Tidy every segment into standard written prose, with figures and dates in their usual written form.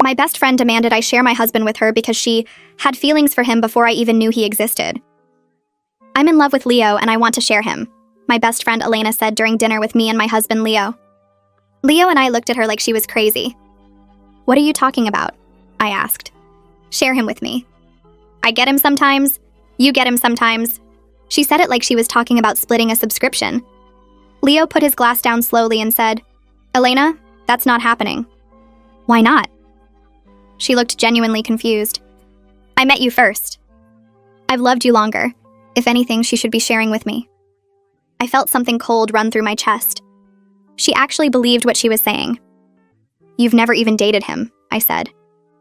My best friend demanded I share my husband with her because she had feelings for him before I even knew he existed. I'm in love with Leo and I want to share him, my best friend Elena said during dinner with me and my husband Leo. Leo and I looked at her like she was crazy. What are you talking about? I asked. Share him with me. I get him sometimes. You get him sometimes. She said it like she was talking about splitting a subscription. Leo put his glass down slowly and said, Elena, that's not happening. Why not? She looked genuinely confused. I met you first. I've loved you longer. If anything, she should be sharing with me. I felt something cold run through my chest. She actually believed what she was saying. You've never even dated him, I said.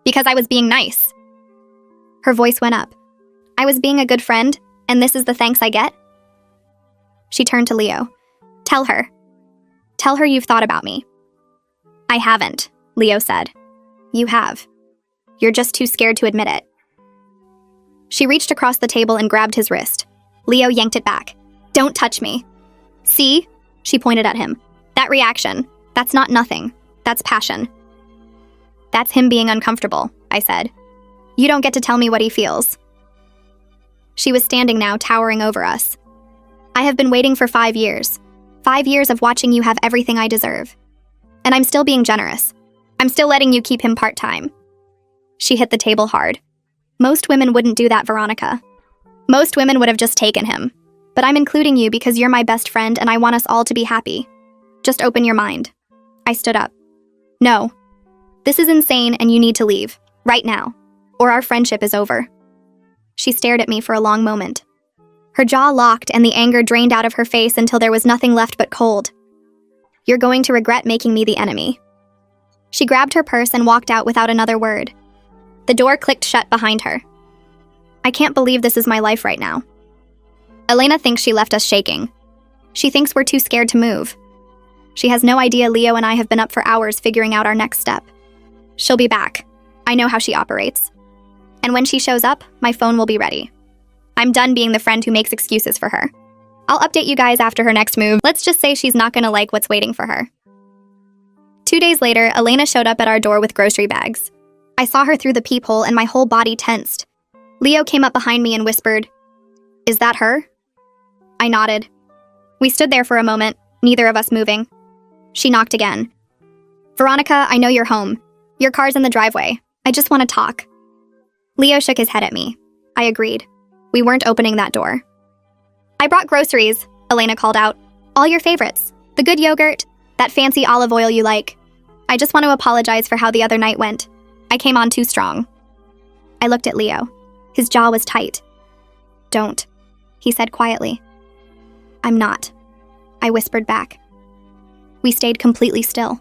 Because I was being nice. Her voice went up. I was being a good friend, and this is the thanks I get? She turned to Leo. Tell her. Tell her you've thought about me. I haven't, Leo said. You have. You're just too scared to admit it. She reached across the table and grabbed his wrist. Leo yanked it back. Don't touch me. See? She pointed at him. That reaction. That's not nothing. That's passion. That's him being uncomfortable, I said. You don't get to tell me what he feels. She was standing now, towering over us. I have been waiting for 5 years. 5 years of watching you have everything I deserve. And I'm still being generous. I'm still letting you keep him part-time. She hit the table hard. Most women wouldn't do that, Veronica. Most women would have just taken him. But I'm including you because you're my best friend and I want us all to be happy. Just open your mind. I stood up. No. This is insane and you need to leave. Right now. Or our friendship is over. She stared at me for a long moment. Her jaw locked and the anger drained out of her face until there was nothing left but cold. You're going to regret making me the enemy. She grabbed her purse and walked out without another word. The door clicked shut behind her. I can't believe this is my life right now. Elena thinks she left us shaking. She thinks we're too scared to move. She has no idea Leo and I have been up for hours figuring out our next step. She'll be back. I know how she operates. And when she shows up, my phone will be ready. I'm done being the friend who makes excuses for her. I'll update you guys after her next move. Let's just say she's not gonna like what's waiting for her. 2 days later, Elena showed up at our door with grocery bags. I saw her through the peephole and my whole body tensed. Leo came up behind me and whispered, Is that her? I nodded. We stood there for a moment, neither of us moving. She knocked again. Veronica, I know you're home. Your car's in the driveway. I just want to talk. Leo shook his head at me. I agreed. We weren't opening that door. I brought groceries, Elena called out. All your favorites. The good yogurt, that fancy olive oil you like. I just want to apologize for how the other night went. I came on too strong. I looked at Leo. His jaw was tight. Don't, he said quietly. I'm not, I whispered back. We stayed completely still.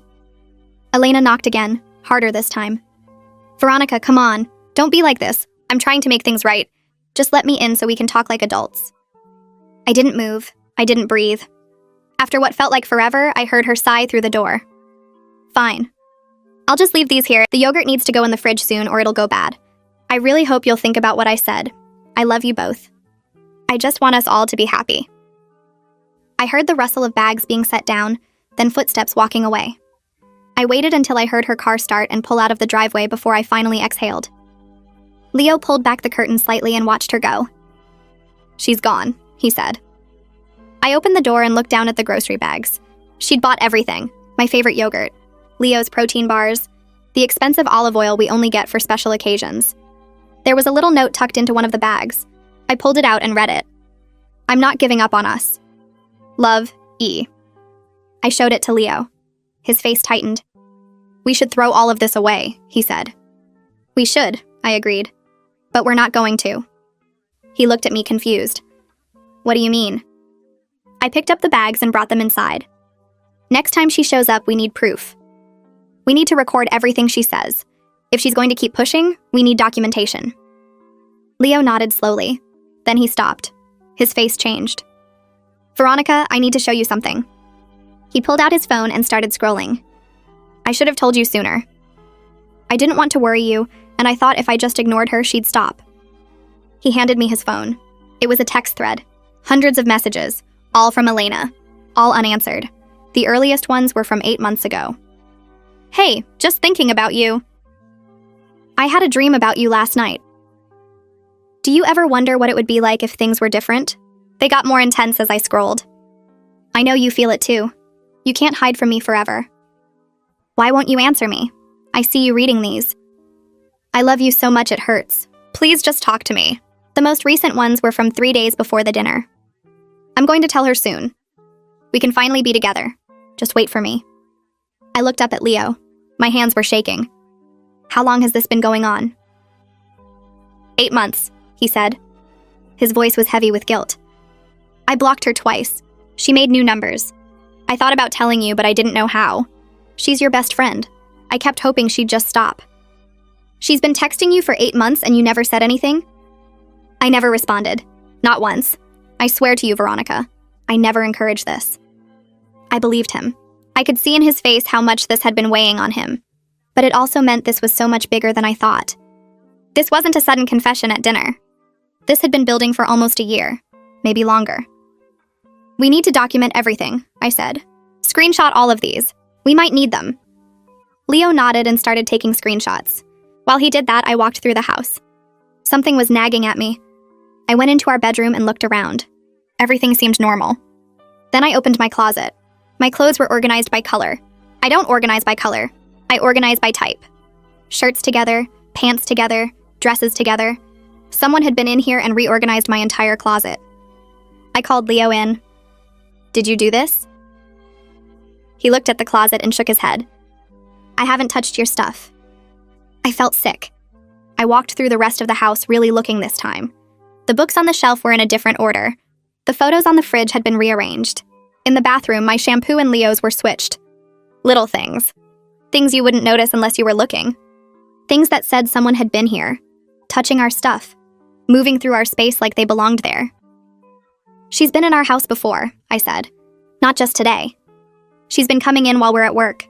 Elena knocked again, harder this time. Veronica, come on. Don't be like this. I'm trying to make things right. Just let me in so we can talk like adults. I didn't move. I didn't breathe. After what felt like forever, I heard her sigh through the door. Fine. I'll just leave these here. The yogurt needs to go in the fridge soon or it'll go bad. I really hope you'll think about what I said. I love you both. I just want us all to be happy. I heard the rustle of bags being set down, then footsteps walking away. I waited until I heard her car start and pull out of the driveway before I finally exhaled. Leo pulled back the curtain slightly and watched her go. She's gone, he said. I opened the door and looked down at the grocery bags. She'd bought everything, my favorite yogurt, Leo's protein bars, the expensive olive oil we only get for special occasions. There was a little note tucked into one of the bags. I pulled it out and read it. I'm not giving up on us. Love, E. I showed it to Leo. His face tightened. We should throw all of this away, he said. We should, I agreed. But we're not going to. He looked at me confused. What do you mean? I picked up the bags and brought them inside. Next time she shows up, we need proof. We need to record everything she says. If she's going to keep pushing, we need documentation. Leo nodded slowly. Then he stopped. His face changed. Veronica, I need to show you something. He pulled out his phone and started scrolling. I should have told you sooner. I didn't want to worry you, and I thought if I just ignored her, she'd stop. He handed me his phone. It was a text thread. Hundreds of messages, all from Elena, all unanswered. The earliest ones were from 8 months ago. Hey, just thinking about you. I had a dream about you last night. Do you ever wonder what it would be like if things were different? They got more intense as I scrolled. I know you feel it too. You can't hide from me forever. Why won't you answer me? I see you reading these. I love you so much it hurts. Please just talk to me. The most recent ones were from 3 days before the dinner. I'm going to tell her soon. We can finally be together. Just wait for me. I looked up at Leo. My hands were shaking. How long has this been going on? 8 months, he said. His voice was heavy with guilt. I blocked her twice. She made new numbers. I thought about telling you, but I didn't know how. She's your best friend. I kept hoping she'd just stop. She's been texting you for 8 months and you never said anything? I never responded. Not once. I swear to you, Veronica. I never encouraged this. I believed him. I could see in his face how much this had been weighing on him. But it also meant this was so much bigger than I thought. This wasn't a sudden confession at dinner. This had been building for almost a year, maybe longer. We need to document everything, I said. Screenshot all of these. We might need them. Leo nodded and started taking screenshots. While he did that, I walked through the house. Something was nagging at me. I went into our bedroom and looked around. Everything seemed normal. Then I opened my closet. My clothes were organized by color. I don't organize by color. I organize by type. Shirts together, pants together, dresses together. Someone had been in here and reorganized my entire closet. I called Leo in. Did you do this? He looked at the closet and shook his head. I haven't touched your stuff. I felt sick. I walked through the rest of the house really looking this time. The books on the shelf were in a different order. The photos on the fridge had been rearranged. In the bathroom, my shampoo and Leo's were switched. Little things. Things you wouldn't notice unless you were looking. Things that said someone had been here, touching our stuff, moving through our space like they belonged there. She's been in our house before, I said. Not just today. She's been coming in while we're at work.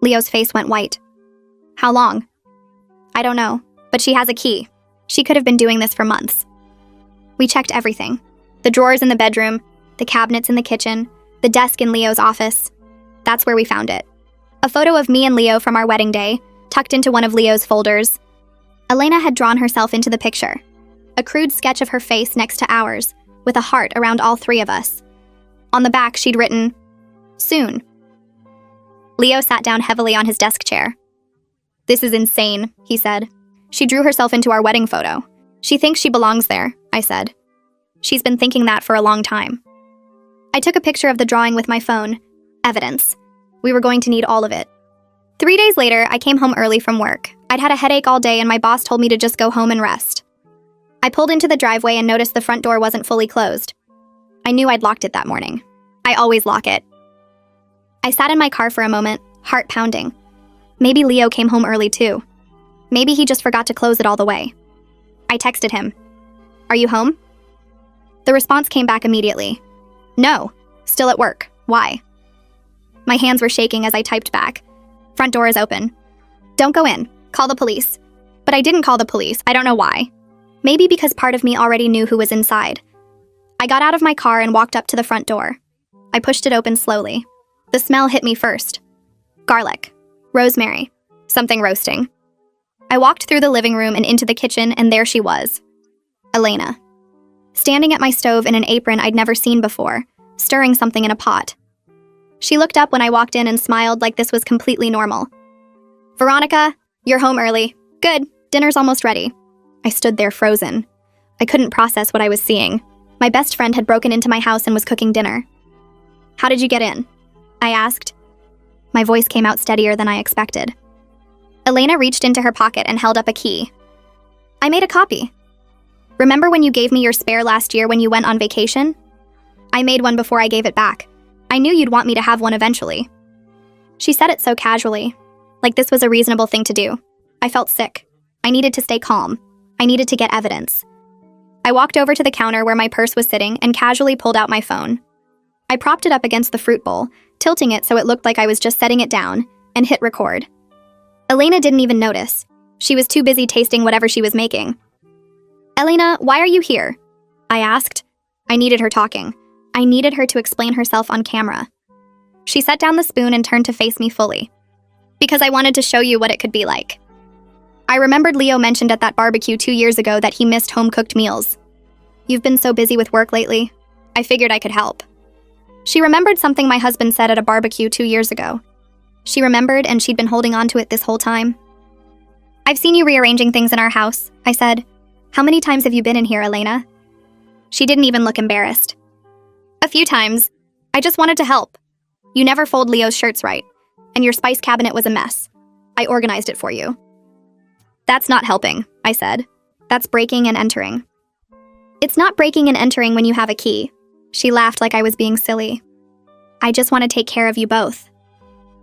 Leo's face went white. How long? I don't know, but she has a key. She could have been doing this for months. We checked everything. The drawers in the bedroom, the cabinets in the kitchen, the desk in Leo's office. That's where we found it. A photo of me and Leo from our wedding day, tucked into one of Leo's folders. Elena had drawn herself into the picture. A crude sketch of her face next to ours, with a heart around all three of us. On the back, she'd written, "Soon." Leo sat down heavily on his desk chair. This is insane, he said. She drew herself into our wedding photo. She thinks she belongs there, I said. She's been thinking that for a long time. I took a picture of the drawing with my phone. Evidence. We were going to need all of it. 3 days later, I came home early from work. I'd had a headache all day and my boss told me to just go home and rest. I pulled into the driveway and noticed the front door wasn't fully closed. I knew I'd locked it that morning. I always lock it. I sat in my car for a moment, heart pounding. Maybe Leo came home early too. Maybe he just forgot to close it all the way. I texted him. Are you home? The response came back immediately. No, still at work. Why? My hands were shaking as I typed back. Front door is open. Don't go in. Call the police. But I didn't call the police. I don't know why. Maybe because part of me already knew who was inside. I got out of my car and walked up to the front door. I pushed it open slowly. The smell hit me first. Garlic. Rosemary. Something roasting. I walked through the living room and into the kitchen, and there she was. Elena. Standing at my stove in an apron I'd never seen before, stirring something in a pot. She looked up when I walked in and smiled like this was completely normal. Veronica, you're home early. Good, dinner's almost ready. I stood there frozen. I couldn't process what I was seeing. My best friend had broken into my house and was cooking dinner. How did you get in? I asked. My voice came out steadier than I expected. Elena reached into her pocket and held up a key. I made a copy. Remember when you gave me your spare last year when you went on vacation? I made one before I gave it back. I knew you'd want me to have one eventually. She said it so casually, like this was a reasonable thing to do. I felt sick. I needed to stay calm. I needed to get evidence. I walked over to the counter where my purse was sitting and casually pulled out my phone. I propped it up against the fruit bowl, tilting it so it looked like I was just setting it down, and hit record. Elena didn't even notice. She was too busy tasting whatever she was making. Elena, why are you here? I asked. I needed her talking. I needed her to explain herself on camera. She set down the spoon and turned to face me fully. Because I wanted to show you what it could be like. I remembered Leo mentioned at that barbecue 2 years ago that he missed home-cooked meals. You've been so busy with work lately. I figured I could help. She remembered something my husband said at a barbecue 2 years ago. She remembered, and she'd been holding on to it this whole time. I've seen you rearranging things in our house, I said. How many times have you been in here, Elena? She didn't even look embarrassed. A few times. I just wanted to help. You never fold Leo's shirts right, and your spice cabinet was a mess. I organized it for you. That's not helping, I said. That's breaking and entering. It's not breaking and entering when you have a key. She laughed like I was being silly. I just want to take care of you both.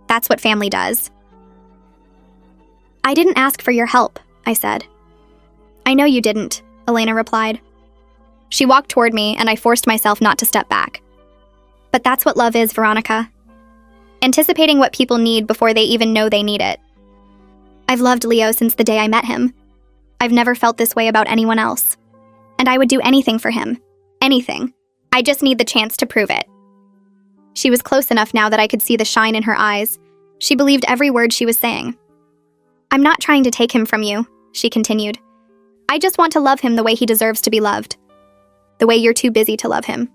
That's what family does. I didn't ask for your help, I said. I know you didn't, Elena replied. She walked toward me, and I forced myself not to step back. But that's what love is, Veronica. Anticipating what people need before they even know they need it. I've loved Leo since the day I met him. I've never felt this way about anyone else. And I would do anything for him. Anything. I just need the chance to prove it. She was close enough now that I could see the shine in her eyes. She believed every word she was saying. I'm not trying to take him from you, she continued. I just want to love him the way he deserves to be loved. The way you're too busy to love him.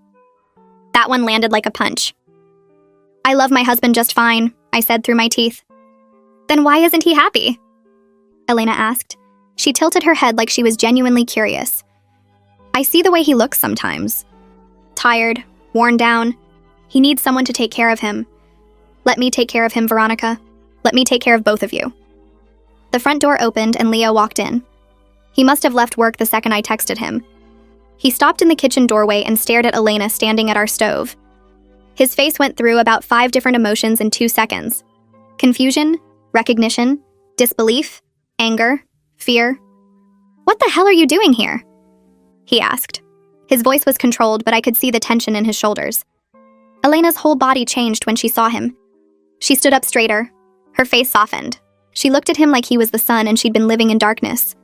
That one landed like a punch. I love my husband just fine, I said through my teeth. Then why isn't he happy? Elena asked. She tilted her head like she was genuinely curious. I see the way he looks sometimes. Tired, worn down. He needs someone to take care of him. Let me take care of him, Veronica. Let me take care of both of you. The front door opened and Leo walked in. He must have left work the second I texted him. He stopped in the kitchen doorway and stared at Elena standing at our stove. His face went through about 5 different emotions in 2 seconds. Confusion, recognition, disbelief, anger, fear. What the hell are you doing here? He asked. His voice was controlled, but I could see the tension in his shoulders. Elena's whole body changed when she saw him. She stood up straighter. Her face softened. She looked at him like he was the sun and she'd been living in darkness.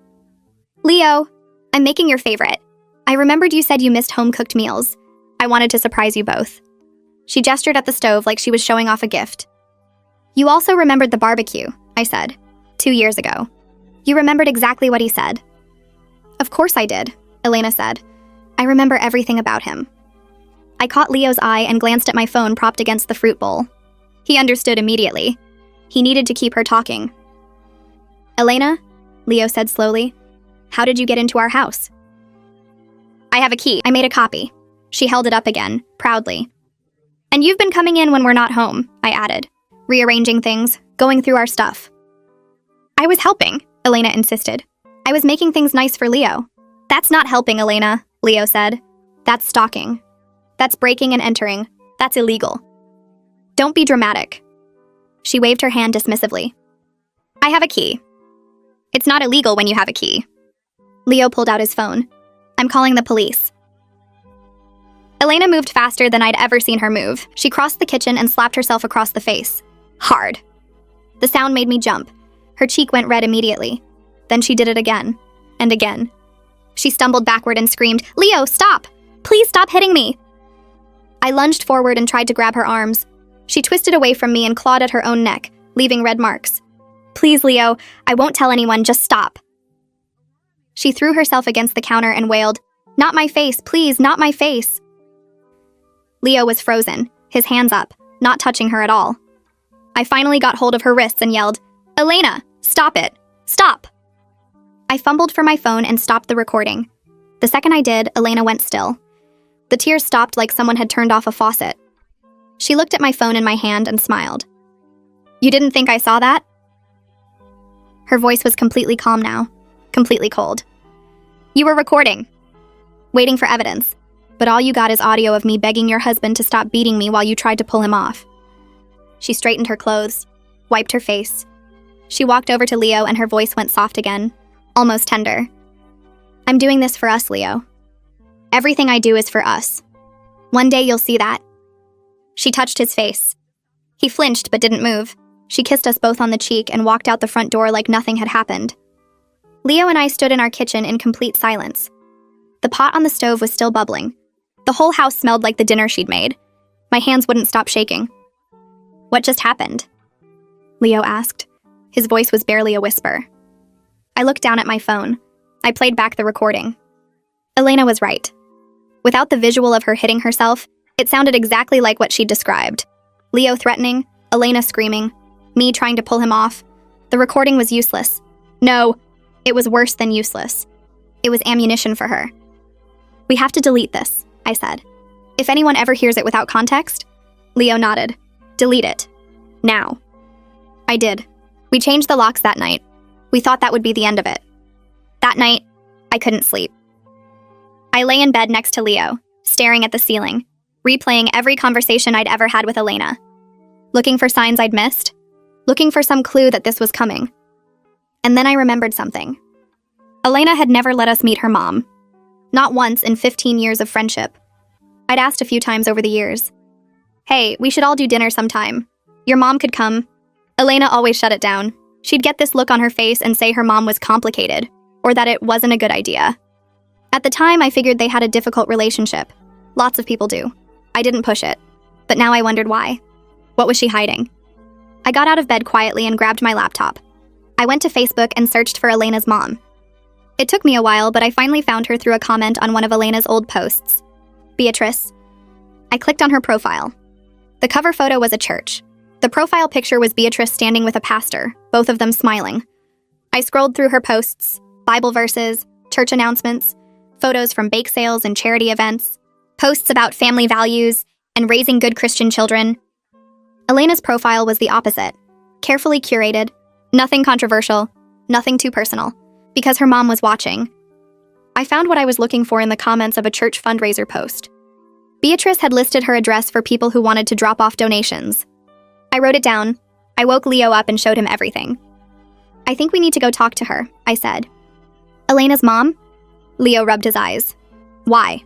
Leo, I'm making your favorite. I remembered you said you missed home-cooked meals. I wanted to surprise you both. She gestured at the stove like she was showing off a gift. You also remembered the barbecue, I said, 2 years ago. You remembered exactly what he said. Of course I did, Elena said. I remember everything about him. I caught Leo's eye and glanced at my phone propped against the fruit bowl. He understood immediately. He needed to keep her talking. Elena, Leo said slowly, how did you get into our house? I have a key. I made a copy. She held it up again, proudly. And you've been coming in when we're not home, I added, rearranging things, going through our stuff. I was helping, Elena insisted. I was making things nice for Leo. That's not helping, Elena, Leo said. That's stalking. That's breaking and entering. That's illegal. Don't be dramatic. She waved her hand dismissively. I have a key. It's not illegal when you have a key. Leo pulled out his phone. I'm calling the police. Elena moved faster than I'd ever seen her move. She crossed the kitchen and slapped herself across the face. Hard. The sound made me jump. Her cheek went red immediately. Then she did it again. And again. She stumbled backward and screamed, Leo, stop! Please stop hitting me! I lunged forward and tried to grab her arms. She twisted away from me and clawed at her own neck, leaving red marks. Please, Leo, I won't tell anyone, just stop. She threw herself against the counter and wailed, Not my face, please, not my face. Leo was frozen, his hands up, not touching her at all. I finally got hold of her wrists and yelled, Elena, stop it, stop. I fumbled for my phone and stopped the recording. The second I did, Elena went still. The tears stopped like someone had turned off a faucet. She looked at my phone in my hand and smiled. You didn't think I saw that? Her voice was completely calm now, completely cold. You were recording, waiting for evidence, but all you got is audio of me begging your husband to stop beating me while you tried to pull him off. She straightened her clothes, wiped her face. She walked over to Leo and her voice went soft again, almost tender. I'm doing this for us, Leo. Everything I do is for us. One day you'll see that. She touched his face. He flinched but didn't move. She kissed us both on the cheek and walked out the front door like nothing had happened. Leo and I stood in our kitchen in complete silence. The pot on the stove was still bubbling. The whole house smelled like the dinner she'd made. My hands wouldn't stop shaking. What just happened? Leo asked. His voice was barely a whisper. I looked down at my phone. I played back the recording. Elena was right. Without the visual of her hitting herself, it sounded exactly like what she'd described. Leo threatening, Elena screaming, me trying to pull him off. The recording was useless. No, it was worse than useless. It was ammunition for her. We have to delete this, I said. If anyone ever hears it without context? Leo nodded. Delete it. Now. I did. We changed the locks that night. We thought that would be the end of it. That night, I couldn't sleep. I lay in bed next to Leo, staring at the ceiling, replaying every conversation I'd ever had with Elena. Looking for signs I'd missed, looking for some clue that this was coming. And then I remembered something. Elena had never let us meet her mom. Not once in 15 years of friendship. I'd asked a few times over the years. Hey, we should all do dinner sometime. Your mom could come. Elena always shut it down. She'd get this look on her face and say her mom was complicated, or that it wasn't a good idea. At the time, I figured they had a difficult relationship. Lots of people do. I didn't push it. But now I wondered why. What was she hiding? I got out of bed quietly and grabbed my laptop. I went to Facebook and searched for Elena's mom. It took me a while, but I finally found her through a comment on one of Elena's old posts. Beatrice. I clicked on her profile. The cover photo was a church. The profile picture was Beatrice standing with a pastor, both of them smiling. I scrolled through her posts, Bible verses, church announcements, photos from bake sales and charity events, posts about family values and raising good Christian children. Elena's profile was the opposite. Carefully curated, nothing controversial, nothing too personal, because her mom was watching. I found what I was looking for in the comments of a church fundraiser post. Beatrice had listed her address for people who wanted to drop off donations. I wrote it down. I woke Leo up and showed him everything. I think we need to go talk to her, I said. Elena's mom? Leo rubbed his eyes. Why?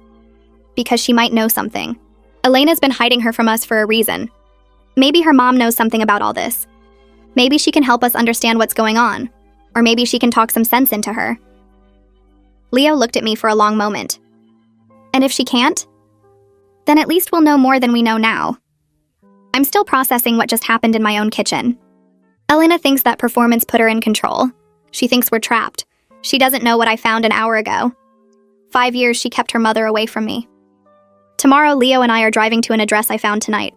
Because she might know something. Elena's been hiding her from us for a reason. Maybe her mom knows something about all this. Maybe she can help us understand what's going on. Or maybe she can talk some sense into her. Leo looked at me for a long moment. And if she can't? Then at least we'll know more than we know now. I'm still processing what just happened in my own kitchen. Elena thinks that performance put her in control. She thinks we're trapped. She doesn't know what I found an hour ago. 5 years she kept her mother away from me. Tomorrow, Leo and I are driving to an address I found tonight.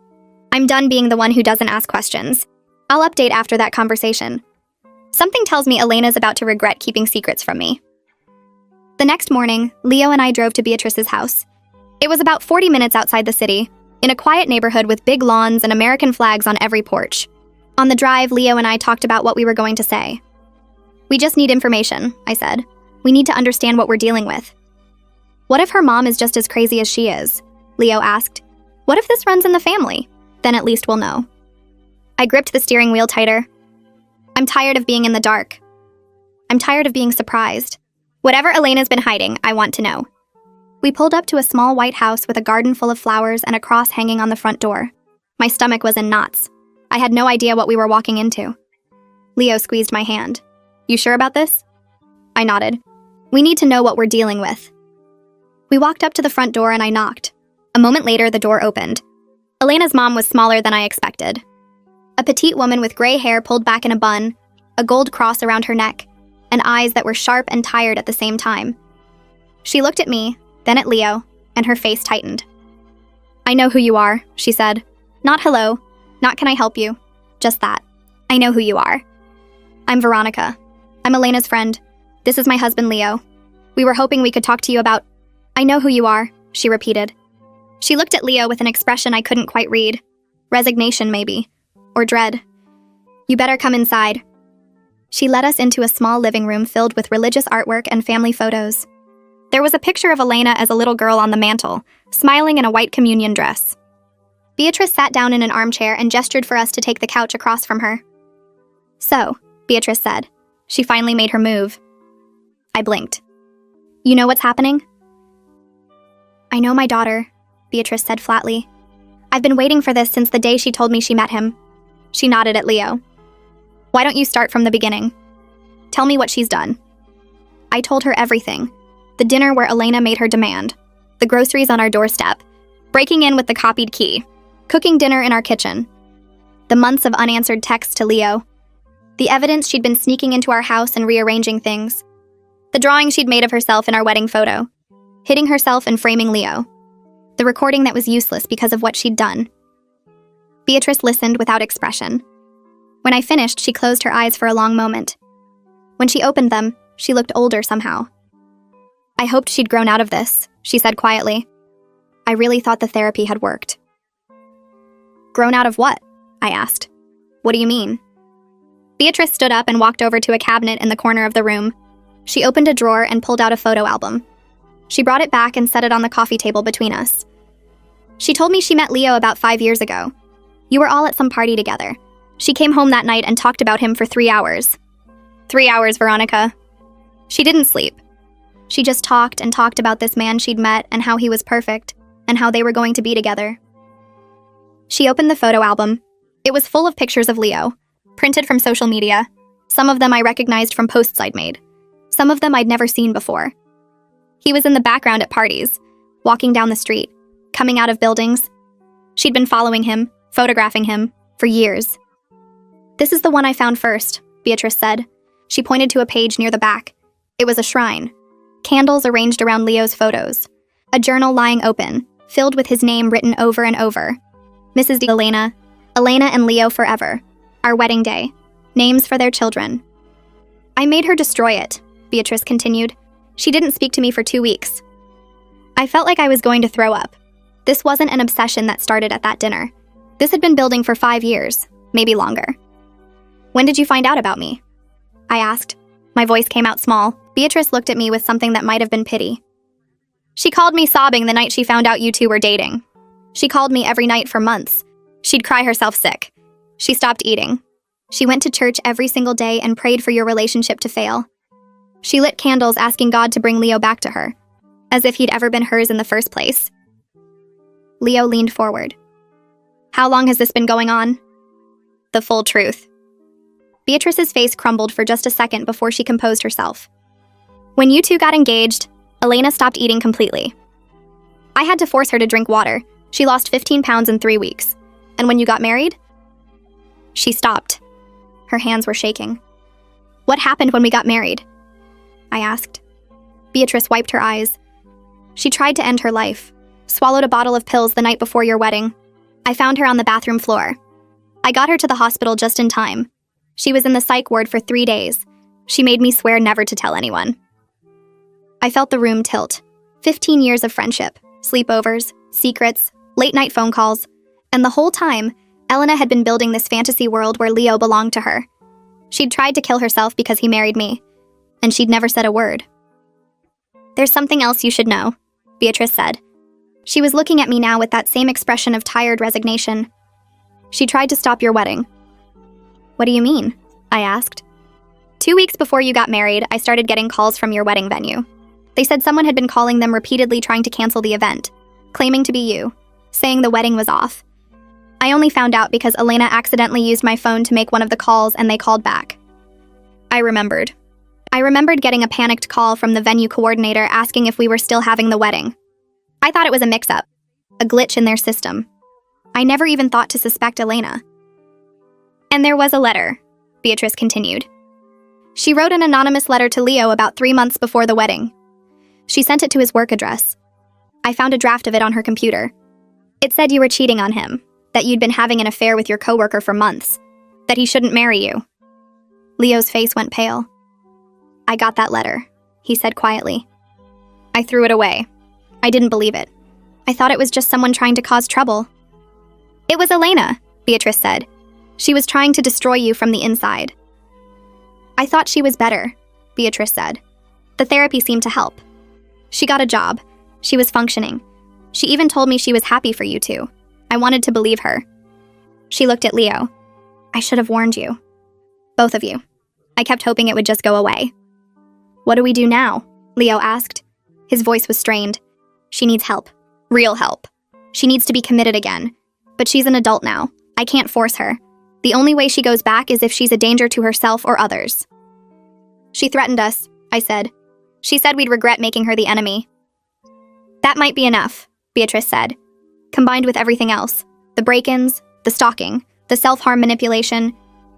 I'm done being the one who doesn't ask questions. I'll update after that conversation. Something tells me Elena's about to regret keeping secrets from me. The next morning, Leo and I drove to Beatrice's house. It was about 40 minutes outside the city, in a quiet neighborhood with big lawns and American flags on every porch. On the drive, Leo and I talked about what we were going to say. We just need information, I said. We need to understand what we're dealing with. What if her mom is just as crazy as she is? Leo asked. What if this runs in the family? Then at least we'll know. I gripped the steering wheel tighter. I'm tired of being in the dark. I'm tired of being surprised. Whatever Elena's been hiding, I want to know. We pulled up to a small white house with a garden full of flowers and a cross hanging on the front door. My stomach was in knots. I had no idea what we were walking into. Leo squeezed my hand. You sure about this? I nodded. We need to know what we're dealing with. We walked up to the front door and I knocked. A moment later, the door opened. Elena's mom was smaller than I expected. A petite woman with gray hair pulled back in a bun, a gold cross around her neck, and eyes that were sharp and tired at the same time. She looked at me, then at Leo, and her face tightened. I know who you are, she said. Not hello, not can I help you, just that. I know who you are. I'm Veronica. I'm Elena's friend. This is my husband, Leo. We were hoping we could talk to you about... I know who you are, she repeated. She looked at Leo with an expression I couldn't quite read. Resignation, maybe. Or dread. You better come inside. She led us into a small living room filled with religious artwork and family photos. There was a picture of Elena as a little girl on the mantel, smiling in a white communion dress. Beatrice sat down in an armchair and gestured for us to take the couch across from her. So, Beatrice said. She finally made her move. I blinked. You know what's happening? I know my daughter, Beatrice said flatly. I've been waiting for this since the day she told me she met him. She nodded at Leo. Why don't you start from the beginning? Tell me what she's done. I told her everything. The dinner where Elena made her demand. The groceries on our doorstep. Breaking in with the copied key. Cooking dinner in our kitchen. The months of unanswered texts to Leo. The evidence she'd been sneaking into our house and rearranging things. The drawing she'd made of herself in our wedding photo. Hitting herself and framing Leo. The recording that was useless because of what she'd done. Beatrice listened without expression. When I finished, she closed her eyes for a long moment. When she opened them, she looked older somehow. I hoped she'd grown out of this, she said quietly. I really thought the therapy had worked. Grown out of what? I asked. What do you mean? Beatrice stood up and walked over to a cabinet in the corner of the room. She opened a drawer and pulled out a photo album. She brought it back and set it on the coffee table between us. She told me she met Leo about 5 years ago. You were all at some party together. She came home that night and talked about him for 3 hours. 3 hours, Veronica. She didn't sleep. She just talked and talked about this man she'd met and how he was perfect, and how they were going to be together. She opened the photo album. It was full of pictures of Leo, printed from social media. Some of them I recognized from posts I'd made. Some of them I'd never seen before. He was in the background at parties, walking down the street, coming out of buildings. She'd been following him, photographing him, for years. This is the one I found first, Beatrice said. She pointed to a page near the back. It was a shrine. Candles arranged around Leo's photos. A journal lying open, filled with his name written over and over. Mrs. D. Elena and Leo forever. Our wedding day. Names for their children. I made her destroy it, Beatrice continued. She didn't speak to me for 2 weeks. I felt like I was going to throw up. This wasn't an obsession that started at that dinner. This had been building for 5 years, maybe longer. When did you find out about me? I asked. My voice came out small. Beatrice looked at me with something that might have been pity. She called me sobbing the night she found out you two were dating. She called me every night for months. She'd cry herself sick. She stopped eating. She went to church every single day and prayed for your relationship to fail. She lit candles asking God to bring Leo back to her, as if he'd ever been hers in the first place. Leo leaned forward. How long has this been going on? The full truth. Beatrice's face crumbled for just a second before she composed herself. When you two got engaged, Elena stopped eating completely. I had to force her to drink water. She lost 15 pounds in 3 weeks. And when you got married? She stopped. Her hands were shaking. What happened when we got married? I asked. Beatrice wiped her eyes. She tried to end her life. Swallowed a bottle of pills the night before your wedding. I found her on the bathroom floor. I got her to the hospital just in time. She was in the psych ward for 3 days. She made me swear never to tell anyone. I felt the room tilt. 15 years of friendship, sleepovers, secrets, late-night phone calls, and the whole time, Elena had been building this fantasy world where Leo belonged to her. She'd tried to kill herself because he married me, and she'd never said a word. There's something else you should know, Beatrice said. She was looking at me now with that same expression of tired resignation. She tried to stop your wedding. What do you mean? I asked. 2 weeks before you got married, I started getting calls from your wedding venue. They said someone had been calling them repeatedly trying to cancel the event, claiming to be you, saying the wedding was off. I only found out because Elena accidentally used my phone to make one of the calls and they called back. I remembered getting a panicked call from the venue coordinator asking if we were still having the wedding. I thought it was a mix-up, a glitch in their system. I never even thought to suspect Elena. And there was a letter, Beatrice continued. She wrote an anonymous letter to Leo about 3 months before the wedding. She sent it to his work address. I found a draft of it on her computer. It said you were cheating on him, that you'd been having an affair with your coworker for months, that he shouldn't marry you. Leo's face went pale. I got that letter, he said quietly. I threw it away. I didn't believe it. I thought it was just someone trying to cause trouble. It was Elena, Beatrice said. She was trying to destroy you from the inside. I thought she was better, Beatrice said. The therapy seemed to help. She got a job. She was functioning. She even told me she was happy for you two. I wanted to believe her. She looked at Leo. I should have warned you. Both of you. I kept hoping it would just go away. What do we do now? Leo asked. His voice was strained. She needs help. Real help. She needs to be committed again. But she's an adult now. I can't force her. The only way she goes back is if she's a danger to herself or others. She threatened us, I said. She said we'd regret making her the enemy. That might be enough, Beatrice said. Combined with everything else, the break-ins, the stalking, the self-harm manipulation,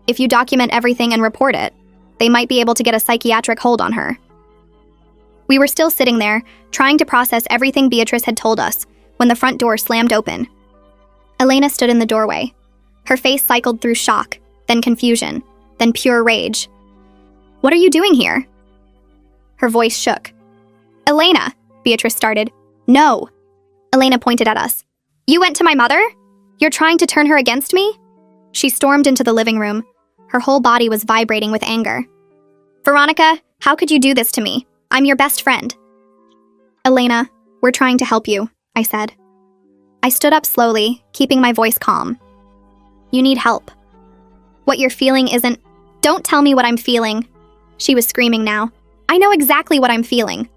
If you document everything and report it, they might be able to get a psychiatric hold on her. We were still sitting there, trying to process everything Beatrice had told us, when the front door slammed open. Elena stood in the doorway. Her face cycled through shock, then confusion, then pure rage. "What are you doing here?" Her voice shook. "Elena," Beatrice started. "No." Elena pointed at us. "You went to my mother? You're trying to turn her against me?" She stormed into the living room. Her whole body was vibrating with anger. "Veronica, how could you do this to me? I'm your best friend." "Elena, we're trying to help you," I said. I stood up slowly, keeping my voice calm. "You need help. What you're feeling isn't— Don't tell me what I'm feeling." She was screaming now. "I know exactly what I'm feeling.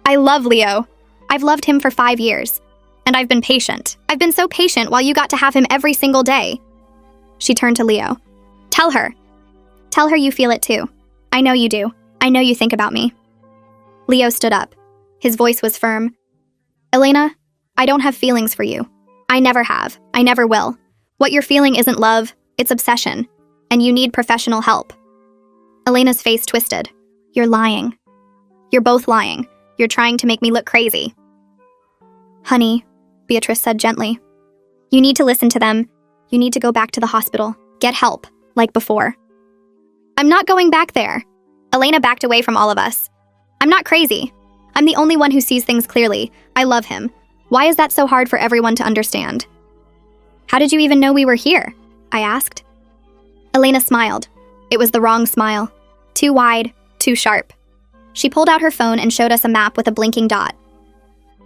I love Leo. I've loved him for 5 years. And I've been patient. I've been so patient while you got to have him every single day." She turned to Leo. "Tell her. Tell her you feel it too. I know you do. I know you think about me." Leo stood up. His voice was firm. "Elena, I don't have feelings for you. I never have. I never will. What you're feeling isn't love, it's obsession. And you need professional help." Elena's face twisted. "You're lying. You're both lying. You're trying to make me look crazy." "Honey," Beatrice said gently. "You need to listen to them. You need to go back to the hospital. Get help, like before." "I'm not going back there." Elena backed away from all of us. "I'm not crazy. I'm the only one who sees things clearly. I love him. Why is that so hard for everyone to understand?" "How did you even know we were here?" I asked. Elena smiled. It was the wrong smile. Too wide, too sharp. She pulled out her phone and showed us a map with a blinking dot.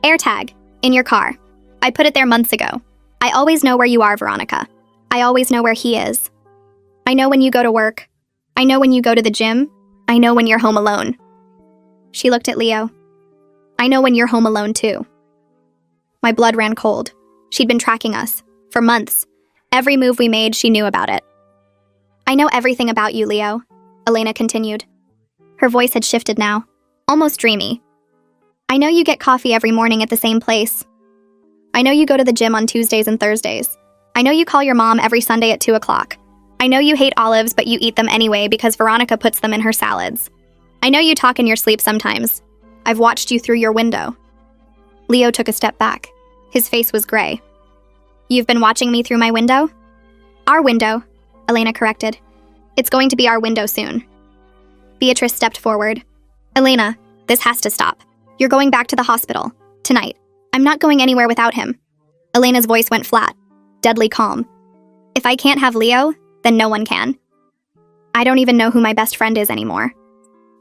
"AirTag, in your car. I put it there months ago. I always know where you are, Veronica. I always know where he is. I know when you go to work. I know when you go to the gym. I know when you're home alone." She looked at Leo. "I know when you're home alone too." My blood ran cold. She'd been tracking us. For months. Every move we made, she knew about it. "I know everything about you, Leo," Elena continued. Her voice had shifted now, almost dreamy. "I know you get coffee every morning at the same place. I know you go to the gym on Tuesdays and Thursdays. I know you call your mom every Sunday at 2 o'clock. I know you hate olives, but you eat them anyway because Veronica puts them in her salads. I know you talk in your sleep sometimes. I've watched you through your window." Leo took a step back. His face was gray. "You've been watching me through my window?" "Our window," Elena corrected. "It's going to be our window soon." Beatrice stepped forward. "Elena, this has to stop. You're going back to the hospital. Tonight. I'm not going anywhere without him." Elena's voice went flat, deadly calm. "If I can't have Leo, then no one can. I don't even know who my best friend is anymore."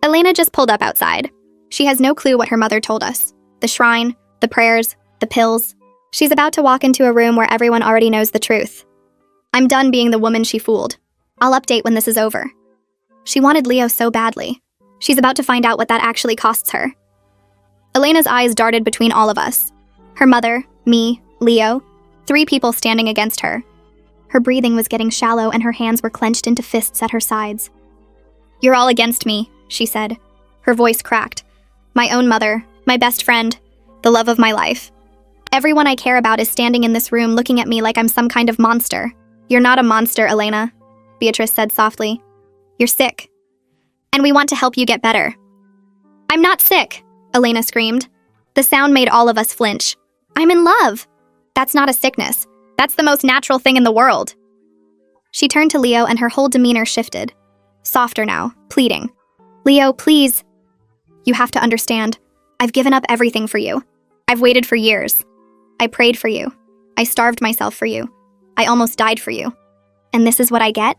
Elena just pulled up outside. She has no clue what her mother told us. The shrine, the prayers, the pills. She's about to walk into a room where everyone already knows the truth. I'm done being the woman she fooled. I'll update when this is over. She wanted Leo so badly. She's about to find out what that actually costs her. Elena's eyes darted between all of us. Her mother, me, Leo, 3 people standing against her. Her breathing was getting shallow and her hands were clenched into fists at her sides. "You're all against me," she said. Her voice cracked. "My own mother, my best friend, the love of my life. Everyone I care about is standing in this room looking at me like I'm some kind of monster." "You're not a monster, Elena," Beatrice said softly. "You're sick. And we want to help you get better." "I'm not sick," Elena screamed. The sound made all of us flinch. "I'm in love." "That's not a sickness. That's the most natural thing in the world." She turned to Leo and her whole demeanor shifted. Softer now, pleading. "Leo, please. You have to understand. I've given up everything for you. I've waited for years. I prayed for you. I starved myself for you. I almost died for you. And this is what I get?"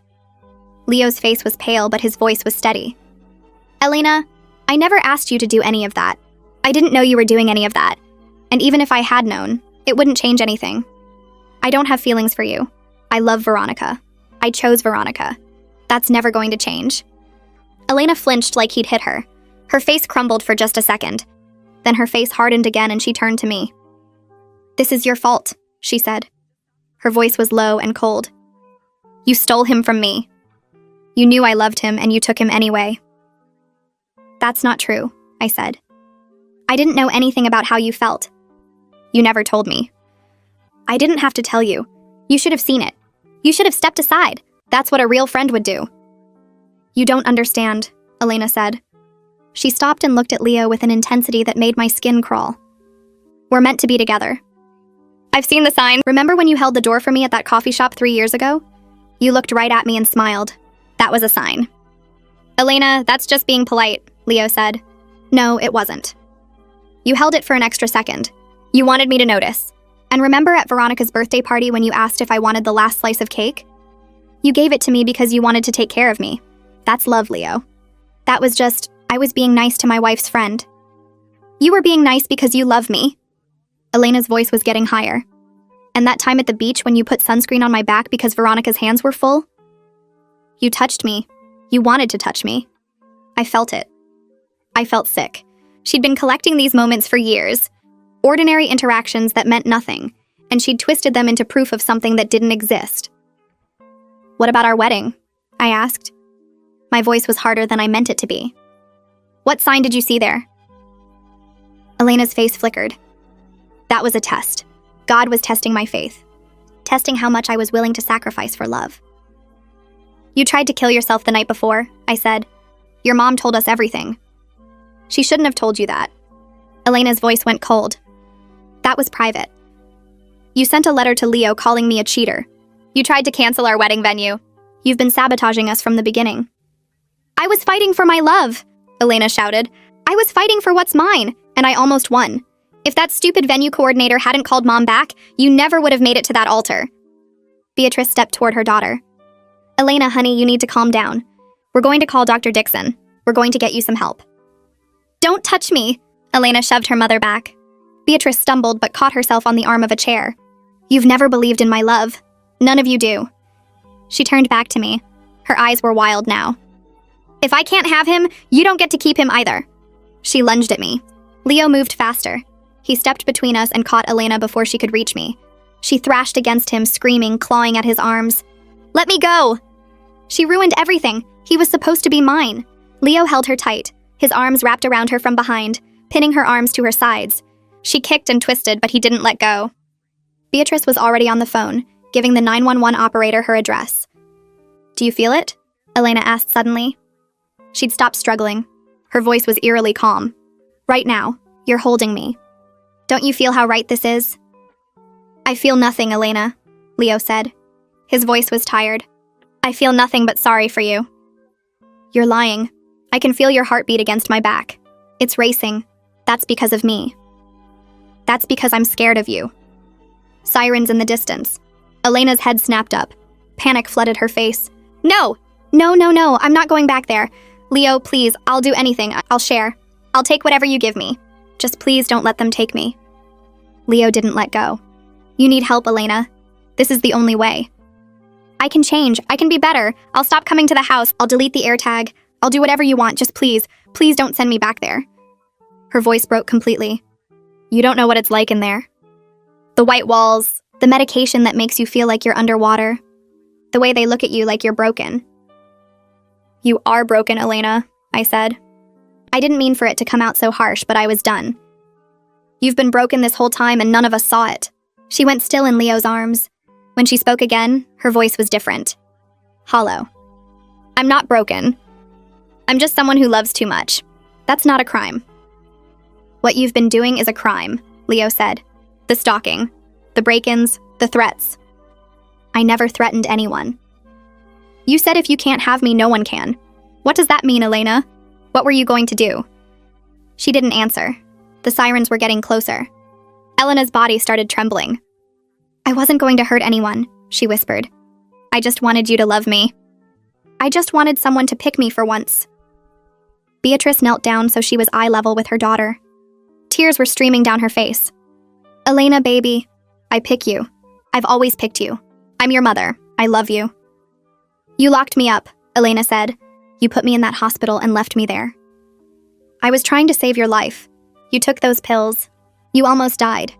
Leo's face was pale, but his voice was steady. "Elena, I never asked you to do any of that. I didn't know you were doing any of that. And even if I had known, it wouldn't change anything. I don't have feelings for you. I love Veronica. I chose Veronica. That's never going to change." Elena flinched like he'd hit her. Her face crumbled for just a second. Then her face hardened again and she turned to me. "This is your fault," she said. Her voice was low and cold. "You stole him from me. You knew I loved him and you took him anyway." "That's not true," I said. "I didn't know anything about how you felt. You never told me. I didn't have to tell you. You should have seen it. You should have stepped aside. That's what a real friend would do. You don't understand, Elena said. She stopped and looked at Leo with an intensity that made my skin crawl. We're meant to be together. I've seen the sign. Remember when you held the door for me at that coffee shop 3 years ago? You looked right at me and smiled. That was a sign. Elena, that's just being polite, Leo said. No, it wasn't. You held it for an extra second. You wanted me to notice. And remember at Veronica's birthday party when you asked if I wanted the last slice of cake? You gave it to me because you wanted to take care of me. That's love, Leo. That was just, I was being nice to my wife's friend. You were being nice because you love me. Elena's voice was getting higher. And that time at the beach when you put sunscreen on my back because Veronica's hands were full? You touched me. You wanted to touch me. I felt it. I felt sick. She'd been collecting these moments for years. Ordinary interactions that meant nothing, and she'd twisted them into proof of something that didn't exist. What about our wedding? I asked. My voice was harder than I meant it to be. What sign did you see there? Elena's face flickered. That was a test. God was testing my faith. Testing how much I was willing to sacrifice for love. You tried to kill yourself the night before, I said. Your mom told us everything. She shouldn't have told you that. Elena's voice went cold. That was private. You sent a letter to Leo calling me a cheater. You tried to cancel our wedding venue. You've been sabotaging us from the beginning. I was fighting for my love, Elena shouted. I was fighting for what's mine, and I almost won. If that stupid venue coordinator hadn't called Mom back, you never would have made it to that altar. Beatrice stepped toward her daughter. Elena, honey, you need to calm down. We're going to call Dr. Dixon. We're going to get you some help. Don't touch me, Elena shoved her mother back. Beatrice stumbled but caught herself on the arm of a chair. You've never believed in my love. None of you do. She turned back to me. Her eyes were wild now. If I can't have him, you don't get to keep him either. She lunged at me. Leo moved faster. He stepped between us and caught Elena before she could reach me. She thrashed against him, screaming, clawing at his arms. Let me go! She ruined everything. He was supposed to be mine. Leo held her tight, his arms wrapped around her from behind, pinning her arms to her sides. She kicked and twisted, but he didn't let go. Beatrice was already on the phone, giving the 911 operator her address. Do you feel it? Elena asked suddenly. She'd stopped struggling. Her voice was eerily calm. Right now, you're holding me. Don't you feel how right this is? I feel nothing, Elena, Leo said. His voice was tired. I feel nothing but sorry for you. You're lying. I can feel your heartbeat against my back. It's racing. That's because of me. That's because I'm scared of you. Sirens in the distance. Elena's head snapped up. Panic flooded her face. No! No, I'm not going back there. Leo, please, I'll do anything. I'll share. I'll take whatever you give me. Just please don't let them take me. Leo didn't let go. You need help, Elena. This is the only way. I can change. I can be better. I'll stop coming to the house. I'll delete the AirTag. I'll do whatever you want. Just please don't send me back there. Her voice broke completely. You don't know what it's like in there. The white walls, the medication that makes you feel like you're underwater, the way they look at you like you're broken. You are broken, Elena, I said. I didn't mean for it to come out so harsh, but I was done. You've been broken this whole time and none of us saw it. She went still in Leo's arms. When she spoke again, her voice was different. Hollow. I'm not broken. I'm just someone who loves too much. That's not a crime. What you've been doing is a crime, Leo said. The stalking, the break-ins, the threats. I never threatened anyone. You said if you can't have me, no one can. What does that mean, Elena? What were you going to do? She didn't answer. The sirens were getting closer. Elena's body started trembling. I wasn't going to hurt anyone, she whispered. I just wanted you to love me. I just wanted someone to pick me for once. Beatrice knelt down so she was eye level with her daughter. Tears were streaming down her face. Elena, baby, I pick you. I've always picked you. I'm your mother. I love you. You locked me up, Elena said. You put me in that hospital and left me there. I was trying to save your life. You took those pills. You almost died.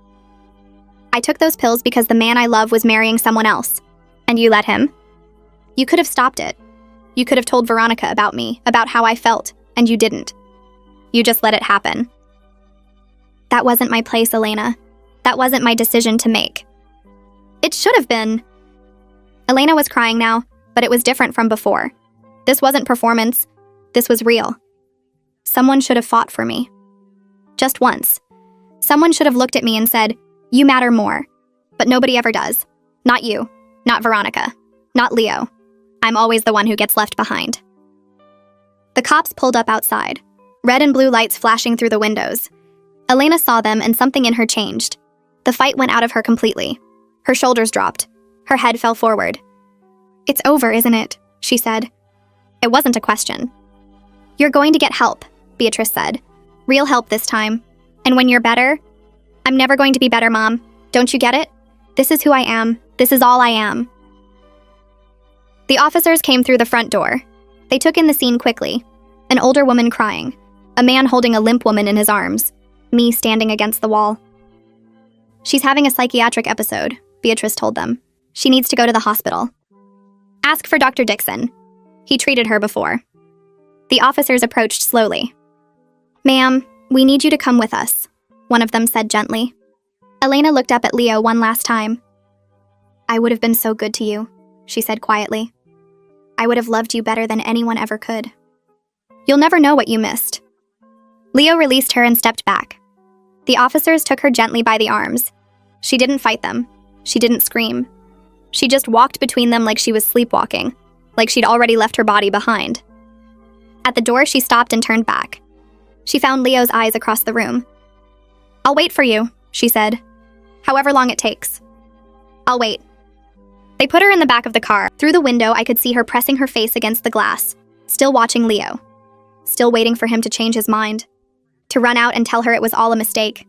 I took those pills because the man I love was marrying someone else. And you let him? You could have stopped it. You could have told Veronica about me, about how I felt, and you didn't. You just let it happen. That wasn't my place, Elena. That wasn't my decision to make. It should have been. Elena was crying now, but it was different from before. This wasn't performance. This was real. Someone should have fought for me. Just once. Someone should have looked at me and said, "You matter more." But nobody ever does. Not you. Not Veronica. Not Leo. I'm always the one who gets left behind. The cops pulled up outside, red and blue lights flashing through the windows. Elena saw them and something in her changed. The fight went out of her completely. Her shoulders dropped. Her head fell forward. "It's over, isn't it?" she said. It wasn't a question. "You're going to get help," Beatrice said. "Real help this time. And when you're better..." "I'm never going to be better, Mom. Don't you get it? This is who I am. This is all I am." The officers came through the front door. They took in the scene quickly. An older woman crying. A man holding a limp woman in his arms. Me standing against the wall. "She's having a psychiatric episode," Beatrice told them. "She needs to go to the hospital. Ask for Dr. Dixon. He treated her before." The officers approached slowly. "Ma'am, we need you to come with us," one of them said gently. Elena looked up at Leo one last time. "I would have been so good to you," she said quietly. "I would have loved you better than anyone ever could. You'll never know what you missed." Leo released her and stepped back. The officers took her gently by the arms. She didn't fight them. She didn't scream. She just walked between them like she was sleepwalking, like she'd already left her body behind. At the door, she stopped and turned back. She found Leo's eyes across the room. "I'll wait for you," she said. "However long it takes. I'll wait." They put her in the back of the car. Through the window, I could see her pressing her face against the glass, still watching Leo, still waiting for him to change his mind, to run out and tell her it was all a mistake.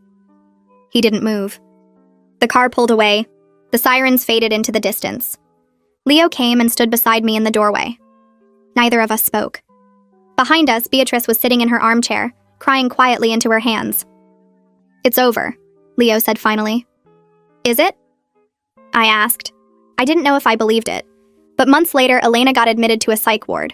He didn't move. The car pulled away. The sirens faded into the distance. Leo came and stood beside me in the doorway. Neither of us spoke. Behind us, Beatrice was sitting in her armchair, crying quietly into her hands. "It's over," Leo said finally. "Is it?" I asked. I didn't know if I believed it. But months later, Elena got admitted to a psych ward.